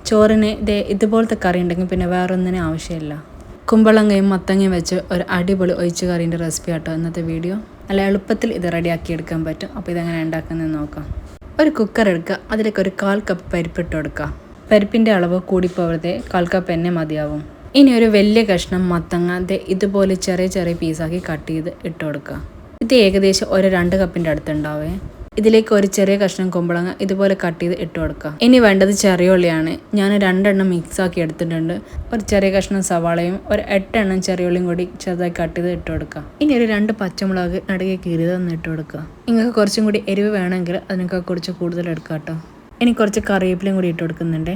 ചോറിന് ഇതുപോലത്തെ കറി ഉണ്ടെങ്കിൽ പിന്നെ വേറൊന്നിനും ആവശ്യമില്ല. കുമ്പളങ്ങയും മത്തങ്ങയും വെച്ച് ഒരു അടിപൊളി ഒഴിച്ചു കറീൻ്റെ റെസിപ്പി ആട്ടോ ഇന്നത്തെ വീഡിയോ. നല്ല എളുപ്പത്തിൽ ഇത് റെഡിയാക്കി എടുക്കാൻ പറ്റും. അപ്പോൾ ഇതെങ്ങനെ ഉണ്ടാക്കുന്നത് നോക്കാം. ഒരു കുക്കർ എടുക്കുക, അതിലേക്ക് ഒരു 1/4 കപ്പ് പരിപ്പിട്ട് കൊടുക്കുക. പരിപ്പിൻ്റെ അളവ് കൂടിപ്പോവരുതേ, 1/4 കപ്പ് എന്നെ മതിയാവും. ഇനി ഒരു വലിയ കഷ്ണം മത്തങ്ങ ഇതുപോലെ ചെറിയ ചെറിയ പീസാക്കി കട്ട് ചെയ്ത് ഇട്ട് കൊടുക്കുക. ഇത് ഏകദേശം ഒരു 2 കപ്പിൻ്റെ അടുത്തുണ്ടാവേ. ഇതിലേക്ക് ഒരു ചെറിയ കഷ്ണം കുമ്പളങ്ങ ഇതുപോലെ കട്ട് ചെയ്ത് ഇട്ട് കൊടുക്കുക. ഇനി വേണ്ടത് ചെറിയ ഉള്ളിയാണ്. ഞാൻ 2 എണ്ണം മിക്സ് ആക്കി എടുത്തിട്ടുണ്ട്. ഒരു ചെറിയ കഷ്ണം സവാളയും ഒരു 8 എണ്ണം ചെറിയ ഉള്ളിയും കൂടി ചെറുതായി കട്ട് ചെയ്ത് ഇട്ട് കൊടുക്കുക. ഇനി ഒരു 2 പച്ചമുളക് നടുകെ കീറിയതൊന്ന് ഇട്ട് കൊടുക്കുക. നിങ്ങൾക്ക് കുറച്ചും കൂടി എരിവ് വേണമെങ്കിൽ അതിനൊക്കെ കുറച്ച് കൂടുതൽ എടുക്കുക കേട്ടോ. ഇനി കുറച്ച് കറിവേപ്പിലയും കൂടി ഇട്ട് കൊടുക്കുന്നുണ്ട്.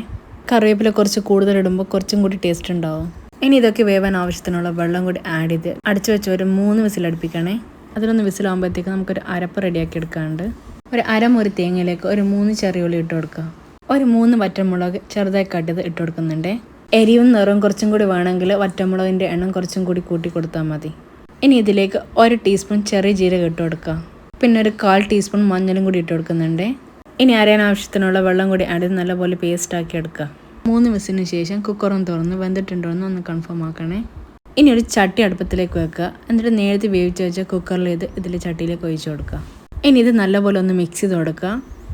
കറിവേപ്പില കുറച്ച് കൂടുതൽ ഇടുമ്പോൾ കുറച്ചും കൂടി ടേസ്റ്റ് ഉണ്ടാവും. ഇനി ഇതൊക്കെ വേവാൻ ആവശ്യത്തിനുള്ള വെള്ളം കൂടി ആഡ് ചെയ്ത് അടച്ചു വെച്ച് ഒരു 3 വിസിൽ അടുപ്പിക്കണേ. അതിലൊന്ന് വിസിലാകുമ്പോഴത്തേക്ക് നമുക്കൊരു അരപ്പ് റെഡിയാക്കി എടുക്കാണ്ട്. ഒരു അരമുറി തേങ്ങയിലേക്ക് ഒരു 3 ചെറിയ ഉള്ളി ഇട്ട് കൊടുക്കുക. ഒരു 3 വറ്റൽമുളക് ചെറുതായി കട്ട് ചെയ്ത് ഇട്ട് കൊടുക്കുന്നുണ്ട്. എരിവും നിറവും കുറച്ചും കൂടി വേണമെങ്കിൽ വറ്റൽമുളകിൻ്റെ എണ്ണം കുറച്ചും കൂടി കൂട്ടി കൊടുത്താൽ മതി. ഇനി ഇതിലേക്ക് 1 ടീസ്പൂൺ ചെറിയ ജീരകം ഇട്ട് കൊടുക്കുക. പിന്നെ ഒരു 1/4 ടീസ്പൂൺ മഞ്ഞളും കൂടി ഇട്ട് കൊടുക്കുന്നുണ്ട്. ഇനി അരയാൻ ആവശ്യത്തിനുള്ള വെള്ളം കൂടി ആഡ് ചെയ്ത് നല്ലപോലെ പേസ്റ്റ് ആക്കി എടുക്കുക. 3 വിസിലിന് ശേഷം കുക്കറും തുറന്ന് വെന്തിട്ടുണ്ടോ എന്ന് ഒന്ന് കൺഫേം ആക്കണേ. ഇനി ഒരു ചട്ടി അടുപ്പത്തിലേക്ക് വെക്കുക. എന്നിട്ട് നേരത്തെ വേവിച്ച് വെച്ച കുക്കറിൽ ഇതിൽ ചട്ടിയിലേക്ക് ഒഴിച്ചു കൊടുക്കുക. ഇനി ഇത് നല്ലപോലെ ഒന്ന് മിക്സ് ചെയ്ത് കൊടുക്കുക.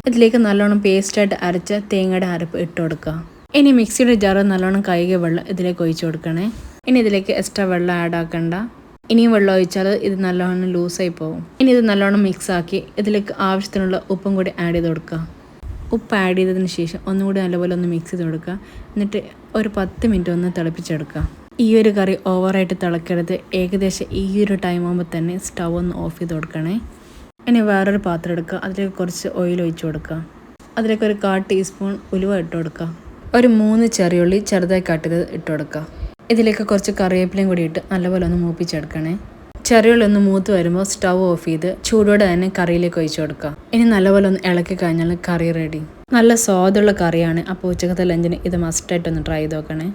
ഇതിലേക്ക് നല്ലോണം പേസ്റ്റായിട്ട് അരച്ച തേങ്ങയുടെ അരപ്പ് ഇട്ട് കൊടുക്കുക. ഇനി മിക്സിയുടെ ജാറ് നല്ലോണം കഴുകിയ വെള്ളം ഇതിലേക്ക് ഒഴിച്ചു കൊടുക്കണേ. ഇനി ഇതിലേക്ക് എക്സ്ട്രാ വെള്ളം ആഡ് ആക്കണ്ട. ഇനിയും വെള്ളം ഒഴിച്ചാൽ ഇത് നല്ലോണം ലൂസായി പോകും. ഇനി ഇത് നല്ലോണം മിക്സ് ആക്കി ഇതിലേക്ക് ആവശ്യത്തിനുള്ള ഉപ്പും കൂടി ആഡ് ചെയ്ത് കൊടുക്കുക. ഉപ്പ് ആഡ് ചെയ്തതിന് ശേഷം ഒന്നുകൂടി നല്ലപോലെ ഒന്ന് മിക്സ് ചെയ്ത് കൊടുക്കുക. എന്നിട്ട് ഒരു 10 മിനിറ്റ് ഒന്ന് തിളപ്പിച്ചെടുക്കുക. ഈ ഒരു കറി ഓവറായിട്ട് തിളക്കരുത്. ഏകദേശം ഈ ഒരു ടൈം ആകുമ്പോൾ തന്നെ സ്റ്റൗ ഒന്ന് ഓഫ് ചെയ്ത് കൊടുക്കണേ. ഇനി വേറൊരു പാത്രം എടുക്കുക. അതിലേക്ക് കുറച്ച് ഓയിൽ ഒഴിച്ച് കൊടുക്കുക. അതിലേക്ക് ഒരു 1/4 ടീസ്പൂൺ ഉലുവ ഇട്ട് കൊടുക്കുക. ഒരു 3 ചെറിയുള്ളി ചെറുതായി കട്ട് ചെയ്ത് ഇട്ട് കൊടുക്കുക. ഇതിലേക്ക് കുറച്ച് കറിവേപ്പിലയും കൂടി ഇട്ട് നല്ലപോലെ ഒന്ന് മൂപ്പിച്ചെടുക്കണേ. ചെറിയുള്ളി ഒന്ന് മൂത്ത് വരുമ്പോൾ സ്റ്റൗ ഓഫ് ചെയ്ത് ചൂടോടെ തന്നെ കറിയിലേക്ക് ഒഴിച്ച് കൊടുക്കുക. ഇനി നല്ലപോലെ ഒന്ന് ഇളക്കി കഴിഞ്ഞാൽ കറി റെഡി. നല്ല സ്വാദുള്ള കറിയാണ്. അപ്പോൾ ഉച്ചക്കത്തെ ലഞ്ചിന് ഇത് മസ്റ്റായിട്ടൊന്ന് ട്രൈ ചെയ്ത് നോക്കണേ.